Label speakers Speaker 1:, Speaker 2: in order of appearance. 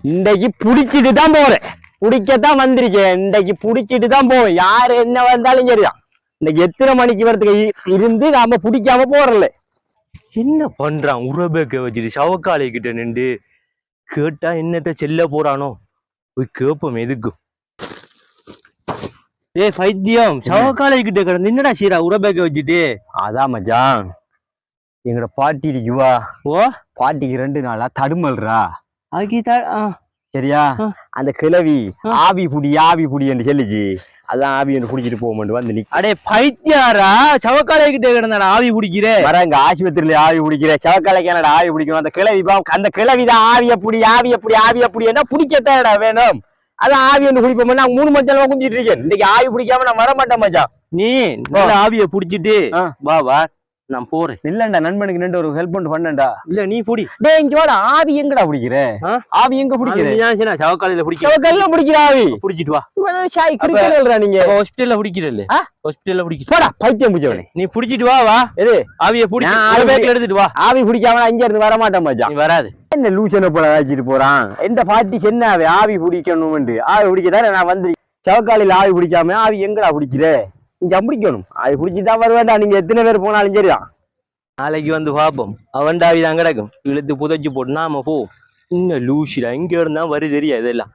Speaker 1: இன்னைக்கு புடிச்சிட்டு தான் போறேன், புடிக்கத்தான் வந்திருக்கேன். இன்னைக்கு புடிச்சிட்டு தான் போவேன், யாரு என்ன வந்தாலும் சரிதான். இன்னைக்கு எத்தனை மணிக்கு வரதுக்கு இருந்து நாம பிடிக்காம போறல.
Speaker 2: என்ன பண்றான் உரபேக்க வச்சுட்டு சவக்காலை கிட்ட நின்று கேட்டா என்னத்த செல்ல போறானோ, போய் கேப்போம் எதுக்கு. பைத்தியம், சவக்காலை கிட்ட கிடந்து என்னடா சீரா உரபேக்க வச்சுட்டு.
Speaker 1: அதான் மச்சான், எங்கட பாட்டி இருக்குவா. பாட்டிக்கு 2 நாளா தடுமல்றா. சரியா, அந்த கிழவி ஆவி புடி என்று சொல்லிச்சு. அதான் ஆவி என்று குடிச்சிட்டு போக வந்து
Speaker 2: அடே பைத்தியாரா, சவக்காலை கிட்ட கிடந்தாடா ஆவி பிடிக்கிற.
Speaker 1: வராங்க ஆஸ்பத்திரியில ஆவி பிடிக்கிற, சவக்காலைக்கு என்னடா ஆவி பிடிக்கணும். அந்த கிழவிதான் ஆவிய புடி என்ன பிடிக்கத்தாடா வேணும். அதான் ஆவி என்று குடிப்போம். நான் 3 மச்சான் குடிச்சிட்டு இருக்கேன். இன்னைக்கு ஆவி பிடிக்காம நான் வரமாட்டேன் மச்சான்.
Speaker 2: நீ ஆவிய புடிச்சிட்டு வா நான் போறேன்.
Speaker 1: இல்லண்டா, நண்பனுக்கு நின்று ஒரு ஹெல்ப் பண்ணேன்டா.
Speaker 2: இல்ல நீ புடி.
Speaker 1: டேய் இங்கோட ஆவி எங்கடா பிடிக்கிற? ஆவி எங்க பிடிக்கிற?
Speaker 2: சவக்காலையில
Speaker 1: சவக்காலையில பிடிக்கிற ஆவி
Speaker 2: புடிச்சிட்டு வா.
Speaker 1: ஷாய் கிரிக்கெட்ல நீங்க
Speaker 2: ஹாஸ்பிடல்ல பிடிக்கிறல்ல? ஹாஸ்பிடல்ல பிடிக்க
Speaker 1: போடா பைத்தியம் பிடிச்சவனே.
Speaker 2: நீ புடிச்சிட்டு வா. எது ஆவிய புடி, பேக்ல எடுத்துட்டு வா.
Speaker 1: ஆவி பிடிக்காம இங்க இருந்து வர மாட்டேன் மச்சான்.
Speaker 2: நீ வராது.
Speaker 1: என்ன லூசனை போல ஆச்சிட்டு போறான். எந்த பாட்டிக்கு என்ன ஆவி பிடிக்கணும்னு? ஆவி பிடிக்கதானே நான் வந்து. சவக்காலையில ஆவி பிடிக்காம ஆவி எங்கடா பிடிக்கிற? இங்க பிடிக்கணும். ஆவி பிடிச்சிதான் வருவேண்டா. நீங்க எத்தனை பேர் போனாலும் சரிதான்.
Speaker 2: நாளைக்கு வந்து பாப்போம். அவன்டாவிதான் கிடக்கும், இழுத்து புதைச்சு போட்டு நாம போ. இன்னும் லூசிடா, இங்க இருந்தா வரி தெரியாது எல்லாம்.